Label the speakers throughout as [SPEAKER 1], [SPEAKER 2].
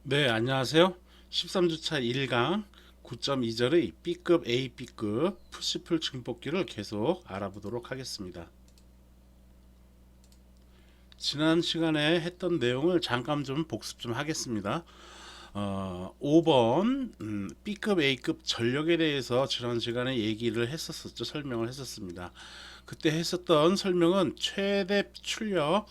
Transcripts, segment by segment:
[SPEAKER 1] 네, 안녕하세요. 13주차 1강 9.2절의 B급 AB급 푸시풀 증폭기를 계속 알아보도록 하겠습니다. 지난 시간에 했던 내용을 잠깐 좀 복습 좀 하겠습니다. 5번 B급 A급 전력에 대해서 지난 시간에 얘기를 했었죠. 설명을 했었습니다. 그때 했었던 설명은 최대 출력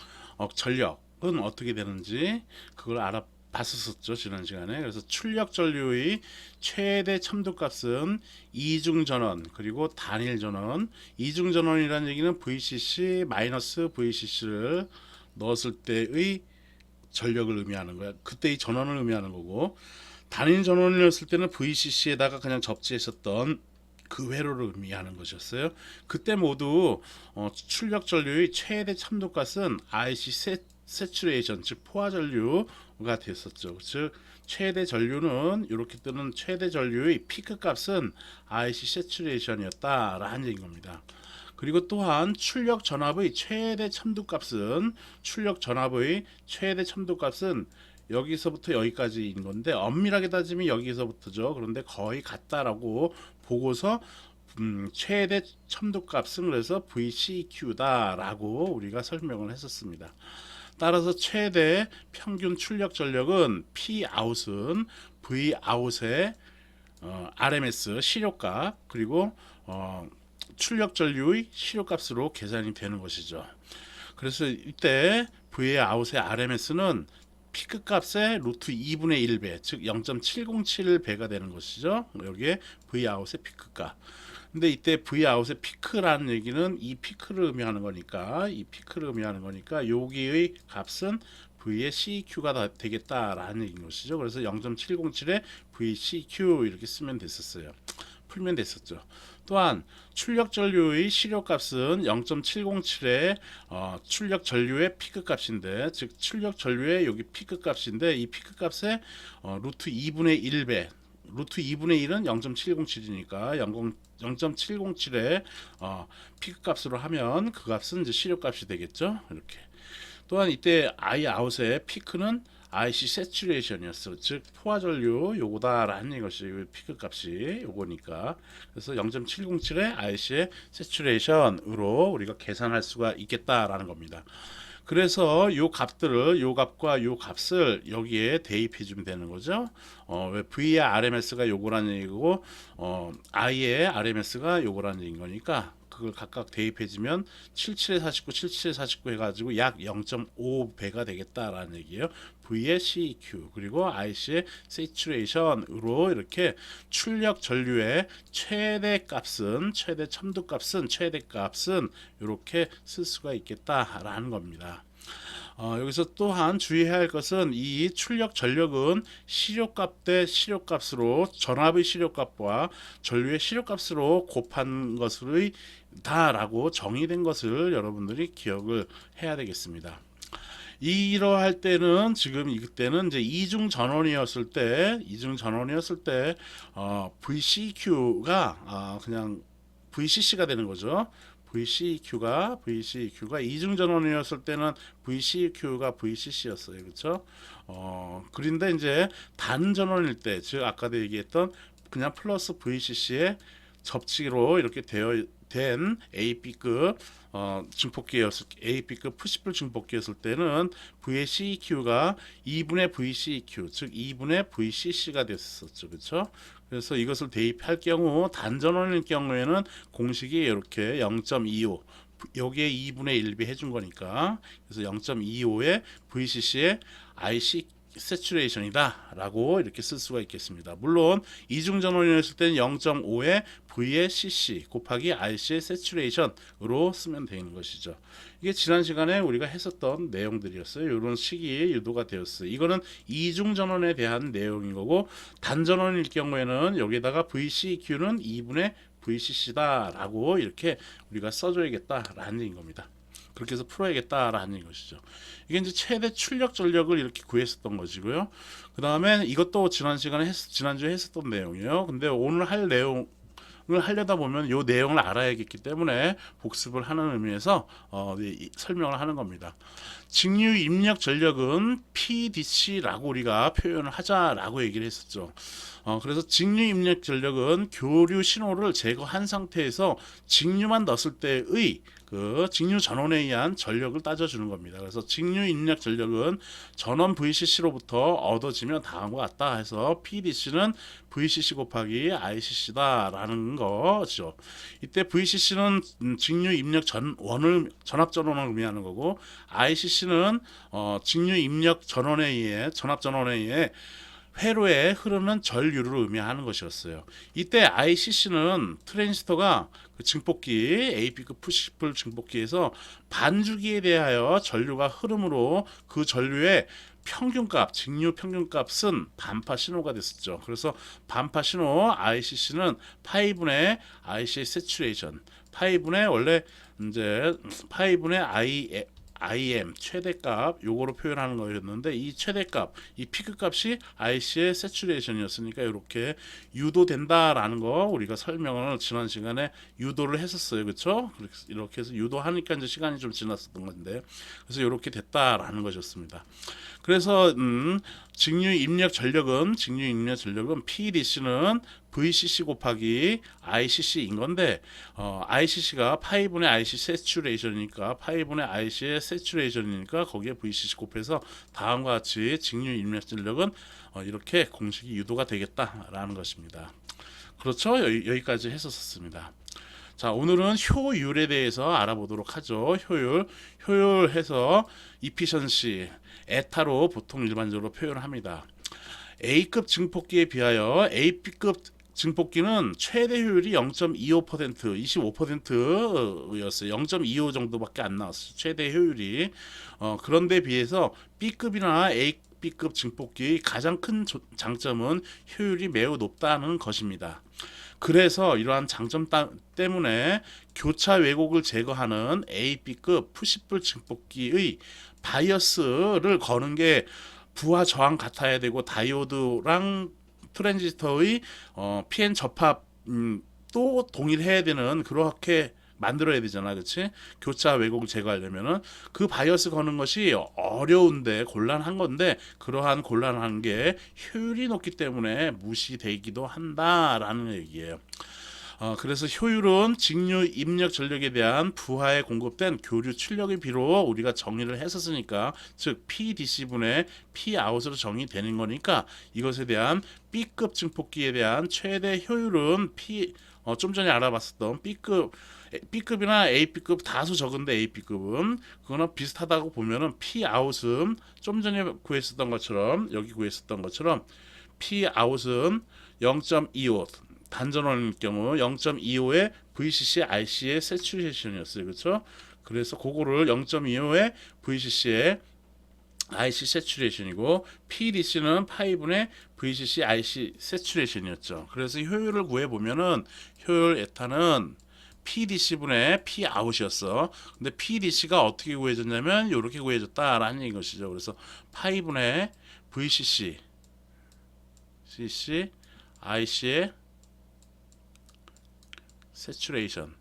[SPEAKER 1] 전력은 어떻게 되는지 그걸 알아봤었죠. 지난 시간에. 그래서 출력 전류의 최대 첨도값은 이중 전원 그리고 단일 전원. 이중 전원이라는 얘기는 VCC 마이너스 VCC를 넣었을 때의 전력을 의미하는 거야. 그때의 전원을 의미하는 거고, 단일 전원이었을 때는 VCC에다가 그냥 접지했었던 그 회로를 의미하는 것이었어요. 그때 모두 출력 전류의 최대 참도값은 IC 세츄레이션, 즉 포화 전류가 됐었죠. 즉 최대 전류는 이렇게 뜨는 최대 전류의 피크 값은 IC 세츄레이션이었다라는 얘기인 겁니다. 그리고 또한 출력 전압의 최대 첨도값은 여기서부터 여기까지인 건데 엄밀하게 따지면 여기서부터죠. 그런데 거의 같다라고 보고서 최대 첨도값은 그래서 VCQ다라고 우리가 설명을 했었습니다. 따라서 최대 평균 출력 전력은 Pout은 Vout의 RMS 시료값 그리고 출력 전류의 시료값으로 계산이 되는 것이죠. 그래서 이때 V의 아웃의 RMS는 피크 값의 루트 2분의 1배, 즉 0.707배가 되는 것이죠. 여기에 V 아웃의 피크 값. 근데 이때 V 아웃의 피크라는 얘기는 이 피크를 의미하는 거니까, 여기의 값은 V의 CQ가 되겠다라는 얘기인 것이죠. 그래서 0.707에 VCQ 이렇게 쓰면 됐었어요. 풀면 됐었죠. 또한 출력 전류의 시료값은 0.707의 출력 전류의 피크 값인데, 즉 출력 전류의 여기 피크 값인데 이 피크 값의 루트 2분의 1배, 루트 2분의 1은 0.707이니까 0.707의 피크 값으로 하면 그 값은 이제 시료 값이 되겠죠. 이렇게. 또한 이때 I 아웃의 피크는 IC 세츄레이션이었어. 즉 포화 전류 요거다라는 것이 피크 값이 요거니까. 그래서 0.707의 IC의 세츄레이션으로 우리가 계산할 수가 있겠다라는 겁니다. 그래서 요 값과 요 값을 여기에 대입해 주면 되는 거죠. 왜 V의 RMS가 요거라는 얘기고 I의 RMS가 요거라는 얘기인 거니까 그걸 각각 대입해주면 77에 49, 77에 49 해가지고 약 0.5배가 되겠다라는 얘기예요. V의 CEQ 그리고 IC의 세츄레이션으로 이렇게 출력 전류의 최대 첨도 값은 이렇게 쓸 수가 있겠다라는 겁니다. 여기서 또한 주의해야 할 것은 이 출력 전력은 시료값 대 시료값으로 전압의 시료값과 전류의 시료값으로 곱한 것의 다라고 정의된 것을 여러분들이 기억을 해야 되겠습니다. 이러할 때는 지금 이때는 이제 이중 전원이었을 때 VCQ가 그냥 VCC가 되는 거죠. VCQ가 이중 전원이었을 때는 VCQ가 VCC였어요. 그렇죠? 그런데 이제 단 전원일 때, 즉 아까도 얘기했던 그냥 플러스 VCC의 접지로 이렇게 된 AB급 AB급 푸시풀 증폭기였을 때는 VCQ가 2분의 VCQ, 즉 2분의 VCC가 됐었죠. 그렇죠? 그래서 이것을 대입할 경우 단전원일 경우에는 공식이 이렇게 0.25 여기에 2분의 1비 해준 거니까 그래서 0.25의 VCC의 IC 세츄레이션이다 라고 이렇게 쓸 수가 있겠습니다. 물론 이중전원이었을 때는 0.5의 V의 CC 곱하기 IC의 세츄레이션으로 쓰면 되는 것이죠. 이게 지난 시간에 우리가 했었던 내용들이었어요. 이런 식이 유도가 되었어요. 이거는 이중전원에 대한 내용인 거고 단전원일 경우에는 여기다가 VCQ는 2분의 VCC다라고 이렇게 우리가 써줘야겠다라는 얘기인 겁니다. 그렇게 해서 풀어야겠다라는 것이죠. 이게 이제 최대 출력 전력을 이렇게 구했었던 것이고요. 그 다음에 이것도 지난주에 했었던 내용이에요. 근데 오늘 할 내용 하려다 보면 요 내용을 알아야겠기 때문에 복습을 하는 의미에서 설명을 하는 겁니다. 직류 입력 전력은 PDC라고 우리가 표현을 하자라고 얘기를 했었죠. 그래서 직류 입력 전력은 교류 신호를 제거한 상태에서 직류만 넣었을 때의 그 직류 전원에 의한 전력을 따져주는 겁니다. 그래서 직류 입력 전력은 전원 VCC로부터 얻어지면 다음과 같다 해서 PDC는 VCC 곱하기 ICC다라는 거죠. 이때 VCC는 직류 입력 전원을 전압 전원을 의미하는 거고 ICC는 직류 입력 전원에 의해 전압 전원에 의해 회로에 흐르는 전류를 의미하는 것이었어요. 이때 ICC는 트랜지스터가 그 증폭기 AP급 푸시풀 증폭기에서 반주기에 대하여 전류가 흐름으로 그 전류의 평균값, 직류 평균값은 반파 신호가 됐었죠. 그래서 반파 신호 ICC는 파이분의 IC 세츄레이션, 파이분의 원래 이제 파이분의 IM 최대값 요거로 표현하는 거였는데 이 최대값 이 피크값이 IC의 세츄레이션이었으니까 이렇게 유도된다라는 거 우리가 설명을 지난 시간에 유도를 했었어요. 그렇죠? 이렇게 해서 유도하니까 이제 시간이 좀 지났었던 건데 그래서 이렇게 됐다라는 것이었습니다. 그래서 직류 입력 전력은 PDC는 VCC 곱하기 ICC인 건데 ICC가 파이분의 IC 세츄레이션이니까 파이분의 IC의 세츄레이션이니까 거기에 VCC 곱해서 다음과 같이 직류 입력 전력은 이렇게 공식이 유도가 되겠다라는 것입니다. 그렇죠? 여기까지 했었습니다. 자, 오늘은 효율에 대해서 알아보도록 하죠. 효율 해서 이피션시 에타로 보통 일반적으로 표현을 합니다. A급 증폭기에 비하여 AP급 증폭기는 최대 효율이 0.25%, 25%였어요. 0.25 정도밖에 안 나왔어요. 최대 효율이. 그런데 비해서 B급이나 B급 증폭기의 가장 큰 장점은 효율이 매우 높다는 것입니다. 그래서 이러한 장점 때문에 교차 왜곡을 제거하는 AB급 푸시풀 증폭기의 바이어스를 거는 게 부하 저항 같아야 되고 다이오드랑 트랜지스터의 PN 접합 또 동일해야 되는 그렇게 만들어야 되잖아, 그렇지? 교차 왜곡을 제거하려면은 그 바이어스 거는 것이 어려운데 곤란한 건데 그러한 곤란한 게 효율이 높기 때문에 무시되기도 한다라는 얘기예요. 그래서 효율은 직류 입력 전력에 대한 부하에 공급된 교류 출력의 비로 우리가 정의를 했었으니까 즉 PDC분의 Pout으로 정의되는 거니까 이것에 대한 B급 증폭기에 대한 최대 효율은 좀 전에 알아봤었던 B급이나 AP급 다소 적은데 AP급은 그거는 비슷하다고 보면은 Pout은 좀 전에 구했었던 것처럼 여기 구했었던 것처럼 Pout은 0.25 단전원일 경우 0.25의 VCC IC의 세츄레이션이었어요. 그렇죠? 그래서 그거를 0.25의 VCC의 IC 세츄레이션이고 PDC는 파이분의 VCC IC 세츄레이션이었죠. 그래서 효율을 구해 보면은 효율 에타는 PDC분의 Pout이었어. 근데 PDC가 어떻게 구해졌냐면 이렇게 구해졌다라는 것이죠. 그래서 파이분의 VCC IC의 세츄레이션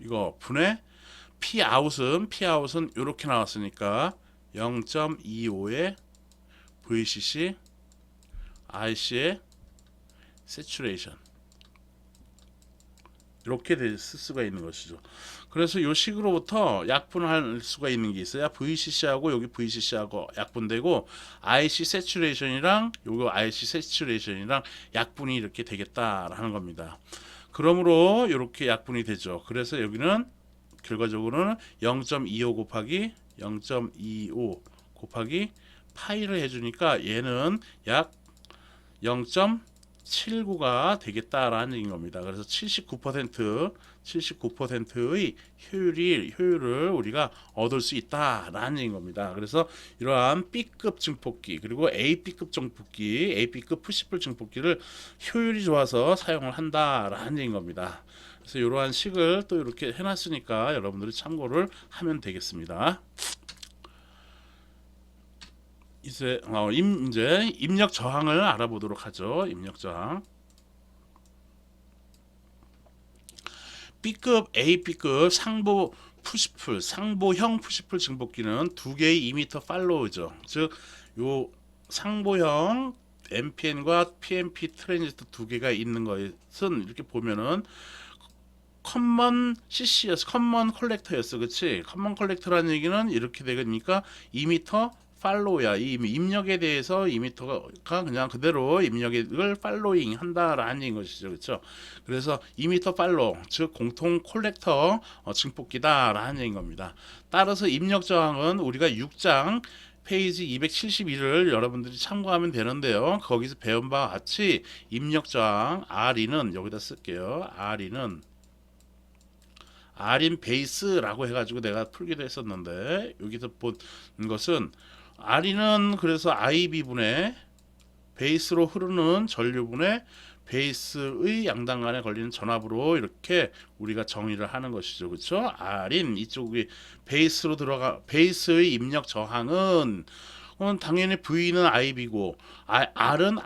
[SPEAKER 1] 이거 분의 Pout은 이렇게 나왔으니까 0.25의 VCC IC의 세츄레이션 이렇게 쓸 수가 있는 것이죠. 그래서 이 식으로부터 약분할 수가 있는 게 있어요. VCC하고 여기 VCC하고 약분되고 IC 세츄레이션이랑 요거 IC 세츄레이션이랑 약분이 이렇게 되겠다라는 겁니다. 그러므로 이렇게 약분이 되죠. 그래서 여기는 결과적으로는 0.25 곱하기 0.25 곱하기 파이를 해주니까 얘는 약 0.79가 되겠다라는 얘기인 겁니다. 그래서 79%의 효율을 우리가 얻을 수 있다라는 얘기인 겁니다. 그래서 이러한 B급 증폭기 그리고 AB급 증폭기, AB급 푸시풀 증폭기를 효율이 좋아서 사용을 한다라는 얘기인 겁니다. 그래서 이러한 식을 또 이렇게 해놨으니까 여러분들이 참고를 하면 되겠습니다. 이제 입력 저항을 알아보도록 하죠. 입력 저항. B급 상부 푸시풀, 상부형 푸시풀 증폭기는 두 개의 2m 팔로우죠. 즉, 요 상부형 NPN과 PNP 트랜지스터 두 개가 있는 것은 이렇게 보면은 커먼 CC였어, 커먼 컬렉터였어, 그렇지? 커먼 컬렉터라는 얘기는 이렇게 되니까 2m 팔로우야. 이 입력에 대해서 2m가 그냥 그대로 입력을 팔로잉 한다라는 것이죠, 그렇죠? 그래서 2m 팔로우, 즉 공통 콜렉터 증폭기다라는 얘기인 겁니다. 따라서 입력 저항은 우리가 6장 페이지 271을 여러분들이 참고하면 되는데요. 거기서 배운 바와 같이 입력 저항 R인은 여기다 쓸게요. R인 베이스라고 해가지고 내가 풀기도 했었는데, 여기서 본 것은 R인은 그래서 IB분의 베이스로 흐르는 전류분의 베이스의 양당 간에 걸리는 전압으로 이렇게 우리가 정의를 하는 것이죠. 그렇죠? R인 이쪽이 베이스로 들어가, 베이스의 입력 저항은 당연히 V는 IB고 R은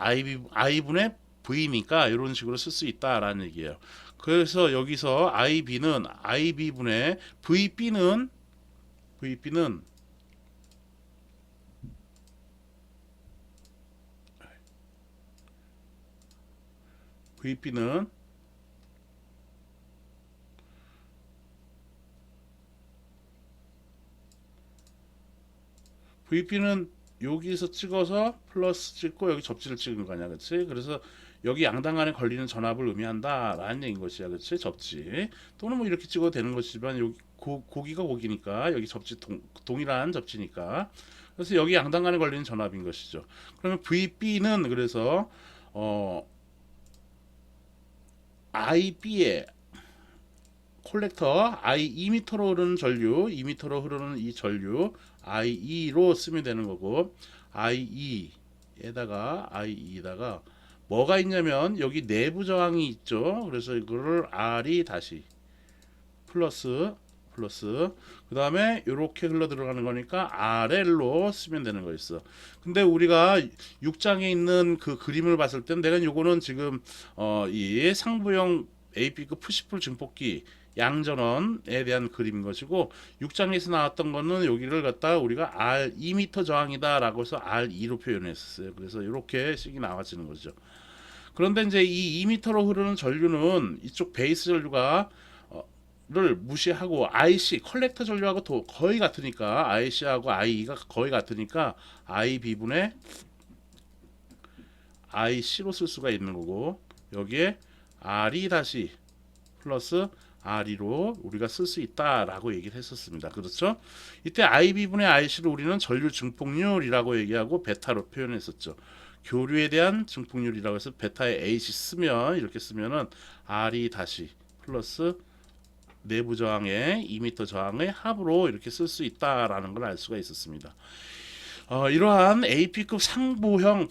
[SPEAKER 1] I분의 V니까 이런 식으로 쓸 수 있다라는 얘기예요. 그래서 여기서 IB는 IB분의 VB는 VB는 여기서 찍어서 플러스 찍고 여기 접지를 찍은 거냐, 그렇지? 그래서 여기 양당 간에 걸리는 전압을 의미한다라는 얘기인 것이야, 그렇지? 접지 또는 뭐 이렇게 찍어도 되는 것이지만 여기 고기가 고기니까 여기 접지 동일한 접지니까, 그래서 여기 양당 간에 걸리는 전압인 것이죠. 그러면 VB는 그래서 IB의 콜렉터 I 2m로 흐르는 전류, 2m로 흐르는 이 전류 IE로 쓰면 되는 거고, IE에다가 뭐가 있냐면 여기 내부 저항이 있죠. 그래서 이거를 R이 다시 플러스 그 다음에 이렇게 흘러 들어가는 거니까 RL로 쓰면 되는 거 있어. 근데 우리가 6장에 있는 그 그림을 봤을 땐 내가 요거는 지금 이 상부형 AP급 푸시풀 증폭기 양전원에 대한 그림인 것이고, 6장에서 나왔던 거는 여기를 갖다 우리가 R 2m 저항이다라고 해서 R2로 표현했었어요. 그래서 이렇게 식이 나와지는 거죠. 그런데 이제 이 2m로 흐르는 전류는 이쪽 베이스 전류가 를 무시하고 IC 컬렉터 전류하고 거의 같으니까, IC하고 IE가 거의 같으니까 IB분의 IC로 쓸 수가 있는 거고, 여기에 R이 다시 플러스 RE로 우리가 쓸 수 있다라고 얘기를 했었습니다. 그렇죠? 이때 IB분의 IC를 우리는 전류 증폭률이라고 얘기하고 베타로 표현했었죠. 교류에 대한 증폭률이라고 해서 베타에 AC 쓰면, 이렇게 쓰면은 R이 다시 플러스 내부 저항의 2m 저항의 합으로 이렇게 쓸 수 있다라는 걸 알 수가 있었습니다. 이러한 AP급 상부형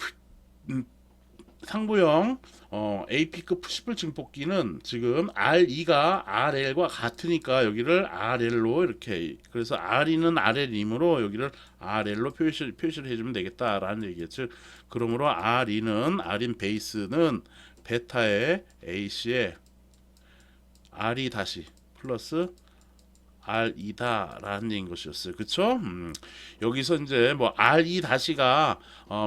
[SPEAKER 1] AP급 푸시풀 증폭기는 지금 R2가 RL과 같으니까 여기를 RL로 이렇게, 그래서 RE는 RL이므로 여기를 RL로 표시를 해주면 되겠다라는 얘기겠죠. 그러므로 RE는 R인 베이스는 베타의 AC에 RE 다시 플러스 R2다라는 얘기인 것이었어요. 그쵸? 여기서 이제 뭐 R2 다시가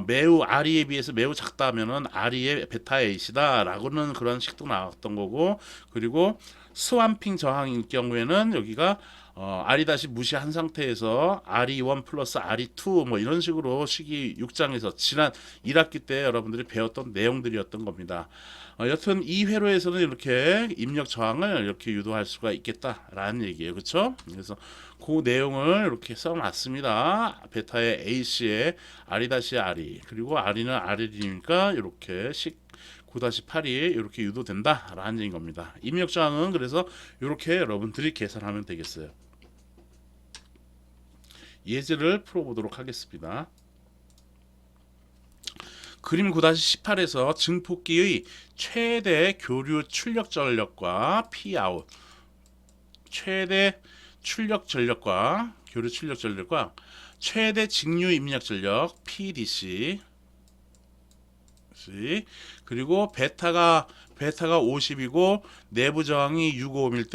[SPEAKER 1] 매우 RE에 비해서 매우 작다면은 RE의 베타 A시다라고는 그런 식도 나왔던 거고, 그리고 스왑핑 저항인 경우에는 여기가 RE 다시 무시한 상태에서 RE1 플러스 RE2 뭐 이런 식으로 식이 6장에서 지난 1학기 때 여러분들이 배웠던 내용들이었던 겁니다. 여튼 이 회로에서는 이렇게 입력 저항을 이렇게 유도할 수가 있겠다라는 얘기예요. 그렇죠? 그래서 그 내용을 이렇게 써놨습니다. 베타의 A씨에 RE-RE 그리고 RE는 RL이니까 이렇게 식 9-8이 이렇게 유도된다라는 얘기인 겁니다. 입력 저항은 그래서 이렇게 여러분들이 계산하면 되겠어요. 예제를 풀어보도록 하겠습니다. 그림 9-18에서 증폭기의 최대 교류 출력 전력과 Pout, 최대 출력 전력과 교류 출력 전력과 최대 직류 입력 전력 PDC, 그리고 베타가 50이고 내부 저항이 650일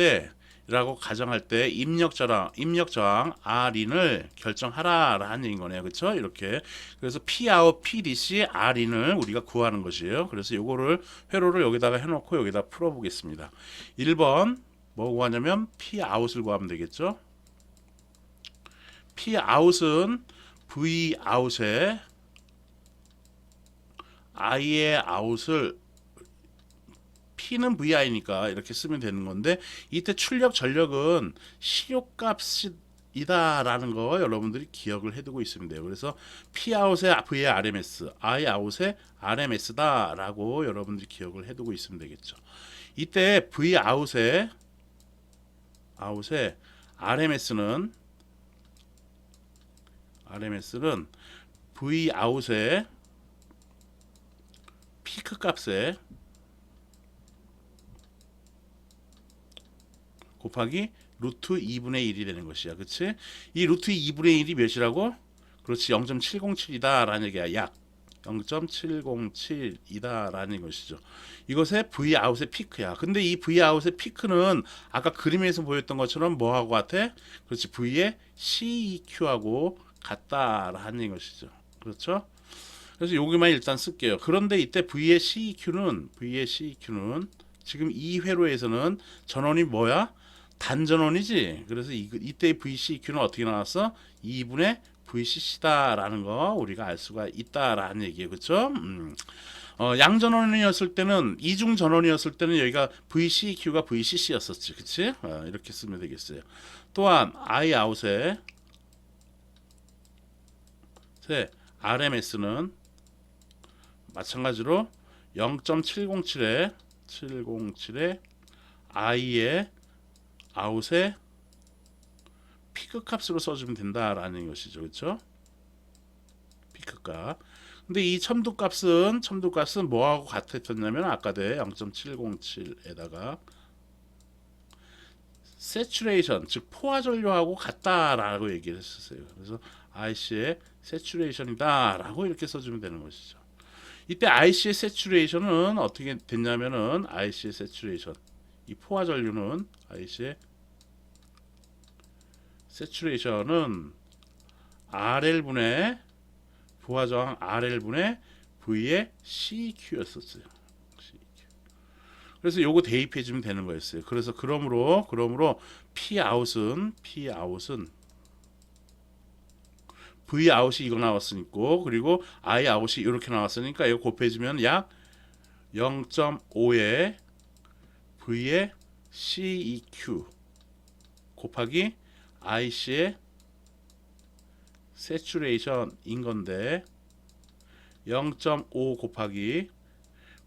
[SPEAKER 1] 때라고 가정할 때 입력 저항 R인을 결정하라라는 얘기인 거네요. 그렇죠? 이렇게. 그래서 Pout, PDC, R인을 우리가 구하는 것이에요. 그래서 요거를 회로를 여기다가 해 놓고 여기다 풀어 보겠습니다. 1번 뭐 구하냐면 Pout을 구하면 되겠죠? Pout은 Vout에 I의 out을 P는 VI니까 이렇게 쓰면 되는 건데 이때 출력 전력은 시료값이다라는 거 여러분들이 기억을 해두고 있으면 돼요. 그래서 Pout의 V의 RMS, Iout의 RMS다라고 여러분들이 기억을 해두고 있으면 되겠죠. 이때 Vout의 RMS는 Vout의 피크 값에 곱하기 루트 2분의 1이 되는 것이야. 그치? 이 루트 2분의 1이 몇이라고? 그렇지. 0.707이다 라는 얘기야. 약 0.707이다 라는 것이죠. 이것의 Vout의 피크야. 근데 이 Vout의 피크는 아까 그림에서 보였던 것처럼 뭐하고 같아? 그렇지. V의 CEQ하고 같다라는 것이죠. 그렇죠? 그래서 여기만 일단 쓸게요. 그런데 이때 V의 CEQ는 지금 이 회로에서는 전원이 뭐야? 단전원이지. 그래서 이때 VCQ는 어떻게 나왔어? 2분의 VCC다라는 거 우리가 알 수가 있다라는 얘기예요. 그렇죠? 양전원이었을 때는 이중 전원이었을 때는 여기가 VCQ가 VCC였었지. 그치? 이렇게 쓰면 되겠어요. 또한 Iout의 RMS는 마찬가지로 0.707에 I의 아웃의 피크 값으로 써주면 된다라는 것이죠. 그렇죠? 피크 값. 근데 이 첨두 값은 뭐하고 같았냐면 아까대 0.707에다가 세츄레이션 즉 포화 전류하고 같다라고 얘기를 했었어요. 그래서 IC의 세츄레이션이다라고 이렇게 써주면 되는 것이죠. 이때 IC의 세츄레이션은 어떻게 됐냐면은 IC의 세츄레이션 이 포화 전류는 IC의 세츄레이션은 RL분의 부하저항 RL분의 V의 CEQ였었어요. 그래서 요거 대입해 주면 되는 거였어요. 그래서 그러므로 Pout은 Vout이 이거 나왔으니까 그리고 Iout이 이렇게 나왔으니까 이거 곱해주면 약 0.5의 V의 CEQ 곱하기 IC의 세츄레이션인 건데 0.5 곱하기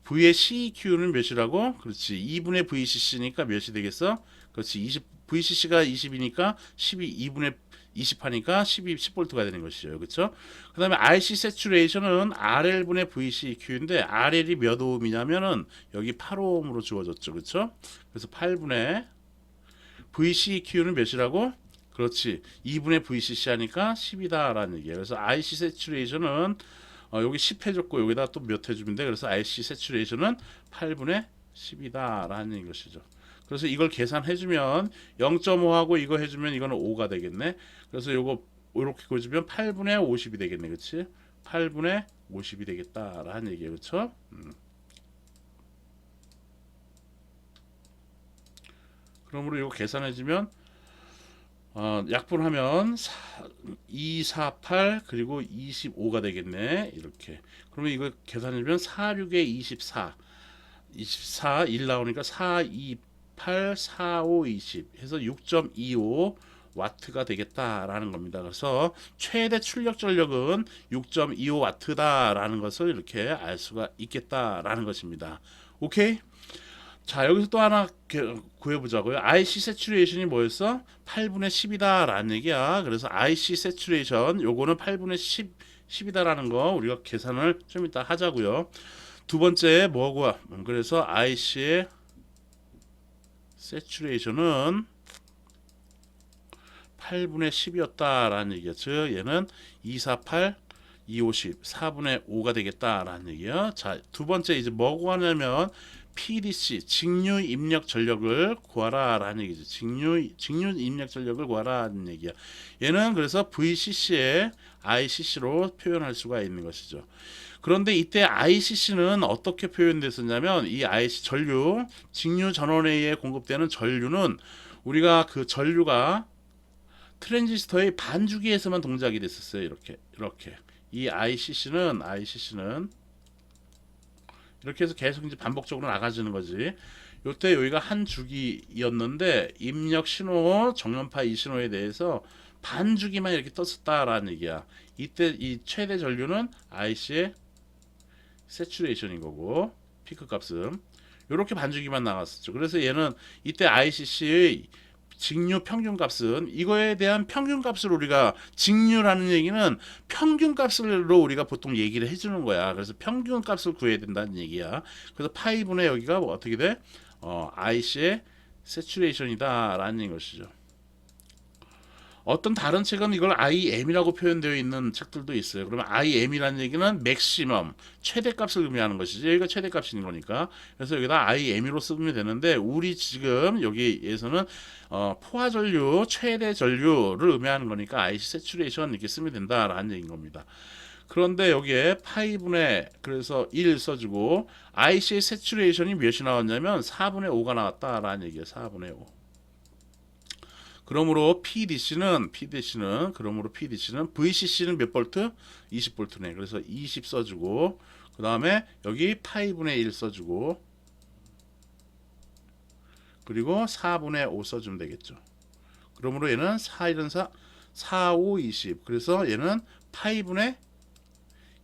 [SPEAKER 1] V의 CEQ는 몇이라고? 그렇지. 2분의 VCC니까 몇이 되겠어? 그렇지. VCC가 20이니까 2분의 20 하니까 10V가 되는 것이죠. 그렇죠? 그다음에 IC 세츄레이션은 RL분의 VCQ인데 RL이 몇 오음이냐면은 여기 8오음으로 주어졌죠. 그렇죠? 그래서 8분의 VCQ는 몇이라고? 그렇지. 2분의 VCC 하니까 10이다라는 얘기예요. 그래서 IC 세츄레이션은 여기 10 해줬고 여기다 또 몇 해주면 돼. 그래서 IC 세츄레이션은 8분의 10이다라는 것이죠. 그래서 이걸 계산해주면 0.5하고 이거 해주면 이거는 5가 되겠네. 그래서 요거 이렇게 해주면 8분의 50이 되겠네. 그렇지? 8분의 50이 되겠다라는 얘기예요. 그렇죠? 그러므로 이거 계산해주면 약분하면 248 그리고 25가 되겠네. 이렇게. 그러면 이거 계산해주면 46에 24 1 나오니까 4, 2, 8, 4, 5, 20 해서 6.25 와트가 되겠다라는 겁니다. 그래서 최대 출력 전력은 6.25 와트다라는 것을 이렇게 알 수가 있겠다라는 것입니다. 오케이? 자, 여기서 또 하나 구해보자고요. IC 세츄레이션이 뭐였어? 8분의 10이다 라는 얘기야. 그래서 IC 세츄레이션 요거는 8분의 10이다라는 거 우리가 계산을 좀 이따 하자고요. 두 번째 뭐고? 그래서 IC의 세츄레이션은 8분의 10이었다라는 얘기죠. 얘는 248 250 4분의 5가 되겠다라는 얘기야. 자, 두 번째 이제 뭐고 하냐면 PDC 직류 입력 전력을 구하라라는 얘기죠. 직류 입력 전력을 구하라는 얘기야. 얘는 그래서 VCC의 ICC로 표현할 수가 있는 것이죠. 그런데 이때 ICC는 어떻게 표현됐었냐면 이 IC 전류 직류 전원에 의해 공급되는 전류는 우리가 그 전류가 트랜지스터의 반주기에서만 동작이 됐었어요. 이렇게 이 ICC는 이렇게 해서 계속 이제 반복적으로 나가지는 거지. 요때 여기가 한 주기였는데 입력 신호 정연파 이 신호에 대해서 반주기만 이렇게 떴었다라는 얘기야. 이때 이 최대 전류는 IC의 세츄레이션인 거고 피크 값은 이렇게 반주기만 나갔었죠. 그래서 얘는 이때 ICC의 직류 평균 값은 이거에 대한 평균 값을 우리가 직류라는 얘기는 평균 값으로 우리가 보통 얘기를 해주는 거야. 그래서 평균 값을 구해야 된다는 얘기야. 그래서 파이분의 여기가 뭐 어떻게 돼? IC의 세츄레이션이다라는 것이죠. 어떤 다른 책은 이걸 IM이라고 표현되어 있는 책들도 있어요. 그러면 IM이라는 얘기는 맥시멈, 최대값을 의미하는 것이지. 여기가 최대값인 거니까. 그래서 여기다 IM으로 쓰면 되는데 우리 지금 여기에서는 포화 전류, 최대 전류를 의미하는 거니까 IC 세츄레이션 이렇게 쓰면 된다라는 얘기인 겁니다. 그런데 여기에 파이분의 그래서 1 써주고 IC의 세츄레이션이 몇이 나왔냐면 4분의 5가 나왔다라는 얘기예요. 4분의 5. 그러므로 PDC는 VCC는 몇 볼트? 20볼트네. 그래서 20 써주고 그 다음에 여기 파이분의 1 써주고 그리고 4분의 5 써주면 되겠죠. 그러므로 얘는 4, 1은 4, 5, 20. 그래서 얘는 파이분의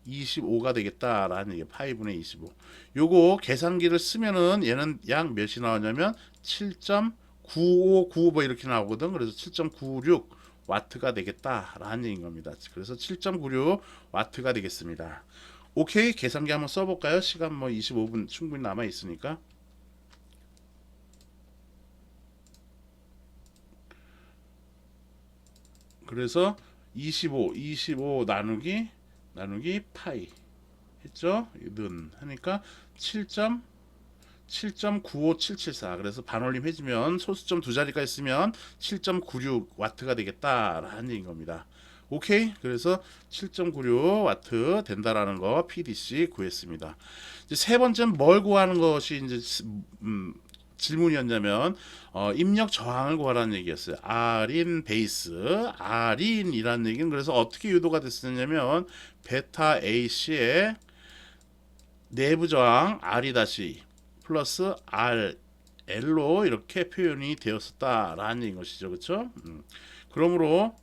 [SPEAKER 1] 25가 되겠다라는 얘기예요. 파이분의 25. 요거 계산기를 쓰면은 얘는 약 몇이 나오냐면 7.9595 뭐 이렇게 나오거든. 그래서 7.96 와트가 되겠다라는 얘기인 겁니다. 그래서 7.96 와트가 되겠습니다. 오케이, 계산기 한번 써볼까요? 시간 뭐 25분 충분히 남아 있으니까. 그래서 25 나누기 파이 했죠? 는 하니까 7.95774. 그래서 반올림 해주면 소수점 두 자리까지 쓰면 7.96 와트가 되겠다라는 얘기인 겁니다. 오케이. 그래서 7.96 와트 된다라는 거 PDC 구했습니다. 이제 세 번째는 뭘 구하는 것이 이제 질문이었냐면 입력 저항을 구하라는 얘기였어요. R인 베이스, R인이라는 얘기는 그래서 어떻게 유도가 됐었냐면 베타 AC의 내부 저항 R이 다시 플러스 RL로 이렇게 표현이 되었었다라는 것이죠. 그렇죠? 그러므로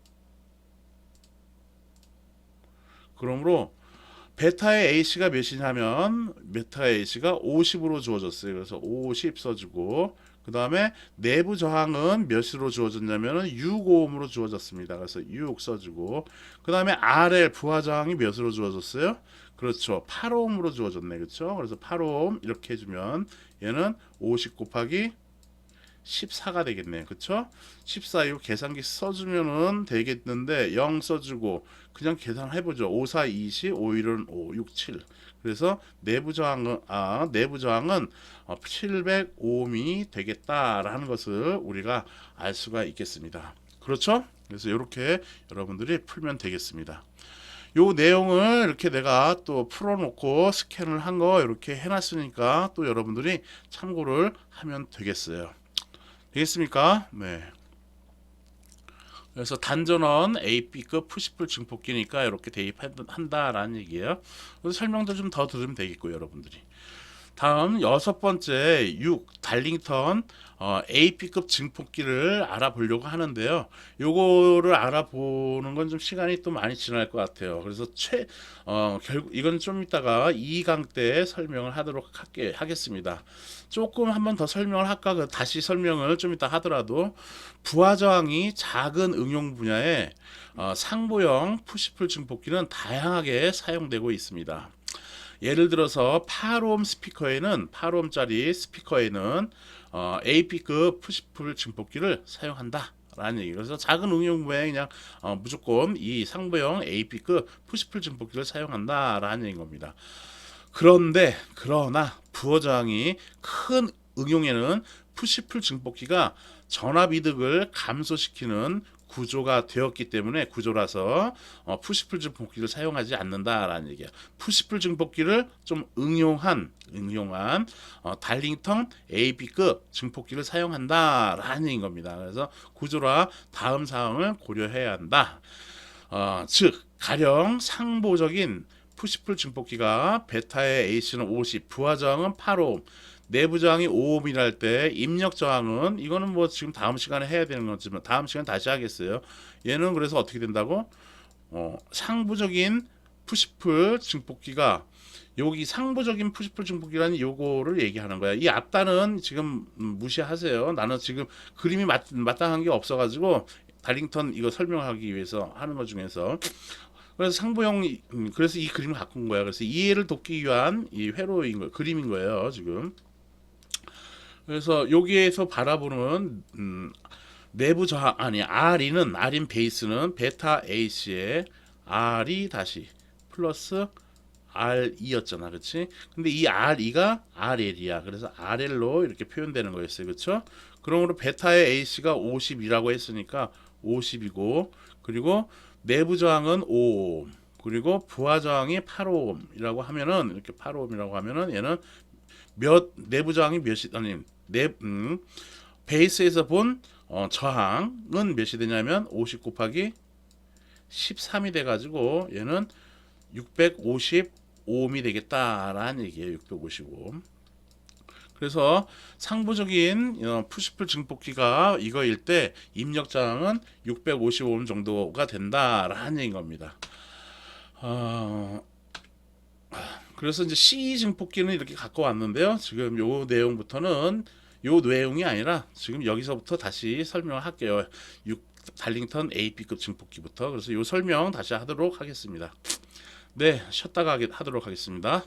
[SPEAKER 1] 베타의 A씨가 몇이냐면 베타의 A씨가 50으로 주어졌어요. 그래서 50 써주고 그 다음에 내부 저항은 몇으로 주어졌냐면 6ohm으로 주어졌습니다. 그래서 6 써주고 그 다음에 RL 부하 저항이 몇으로 주어졌어요? 그렇죠. 8ohm으로 주어졌네. 그렇죠? 그래서 8ohm 이렇게 해주면 얘는 50 곱하기 14가 되겠네. 그쵸? 14 이거 계산기 써주면은 되겠는데 0 써주고 그냥 계산해보죠. 5, 4, 20, 5, 1은 5, 6, 7. 그래서 내부 저항은 700ohm이 되겠다라는 것을 우리가 알 수가 있겠습니다. 그렇죠? 그래서 이렇게 여러분들이 풀면 되겠습니다. 요 내용을 이렇게 내가 또 풀어놓고 스캔을 한 거 이렇게 해놨으니까 또 여러분들이 참고를 하면 되겠어요. 되겠습니까? 네. 그래서 단전원 AP급 푸시풀 증폭기니까 이렇게 대입한다라는 얘기예요. 그래서 설명도 좀 더 들으면 되겠고요, 여러분들이. 다음 여섯 번째 6 달링턴 AP급 증폭기를 알아보려고 하는데요. 요거를 알아보는 건 좀 시간이 또 많이 지날 것 같아요. 그래서 결국 이건 좀 이따가 2강 때 설명을 하도록 하겠습니다. 조금 한번 더 설명을 할까? 다시 설명을 좀 이따 하더라도 부하 저항이 작은 응용 분야에 상부형 푸시풀 증폭기는 다양하게 사용되고 있습니다. 예를 들어서 8ohm짜리 스피커에는 AP급 푸시풀 증폭기를 사용한다 라는 얘기. 그래서 작은 응용부에 그냥 무조건 이 상부형 AP급 푸시풀 증폭기를 사용한다라는 얘기인 겁니다. 그러나 부하 저항이 큰 응용에는 푸시풀 증폭기가 전압 이득을 감소시키는 구조가 되었기 때문에 구조라서 푸시풀 증폭기를 사용하지 않는다라는 얘기야. 푸시풀 증폭기를 좀 응용한 달링턴 AB급 증폭기를 사용한다라는 얘기인 겁니다. 그래서 구조라 다음 사항을 고려해야 한다. 즉 가령 상보적인 푸시풀 증폭기가 베타의 A씨는 50, 부하 저항은 8옴, 내부 저항이 5옴이랄 때 입력 저항은 이거는 뭐 지금 다음 시간에 해야 되는 거지만 다음 시간 다시 하겠어요. 얘는 그래서 어떻게 된다고? 상부적인 푸시풀 증폭기가 여기 상부적인 푸시풀 증폭기라는 요거를 얘기하는 거야. 이 앞단은 지금 무시하세요. 나는 지금 그림이 마땅한 게 없어가지고 달링턴 이거 설명하기 위해서 하는 것 중에서 그래서 상부형 그래서 이 그림을 갖고 온 거야. 그래서 이해를 돕기 위한 이 회로인 거 그림인 거예요 지금. 그래서 여기에서 바라보는 내부 저항 아니 R인 베이스는 베타 A씨의 R이 다시 플러스 R2였잖아, 그렇지? 근데 이 R2가 RL이야. 그래서 RL로 이렇게 표현되는 거였어요, 그렇죠? 그러므로 베타의 A씨가 50이라고 했으니까 50이고, 그리고 내부 저항은 5옴, 그리고 부하 저항이 8옴이라고 하면은 이렇게 8옴이라고 하면은 얘는 내부 저항이 몇이 아니 베이스에서 본 저항은 몇이 되냐면 50 곱하기 13이 돼가지고 얘는 655옴이 되겠다라는 얘기예요. 655옴. 그래서 상부적인 푸시풀 증폭기가 이거일 때 입력 저항은 655옴 정도가 된다라는 얘기인 겁니다. 그래서 이제 C 증폭기는 이렇게 갖고 왔는데요. 지금 요 내용부터는 요 내용이 아니라 지금 여기서부터 다시 설명을 할게요. 달링턴 AP급 증폭기부터. 그래서 요 설명 다시 하도록 하겠습니다. 네, 쉬었다가 하도록 하겠습니다.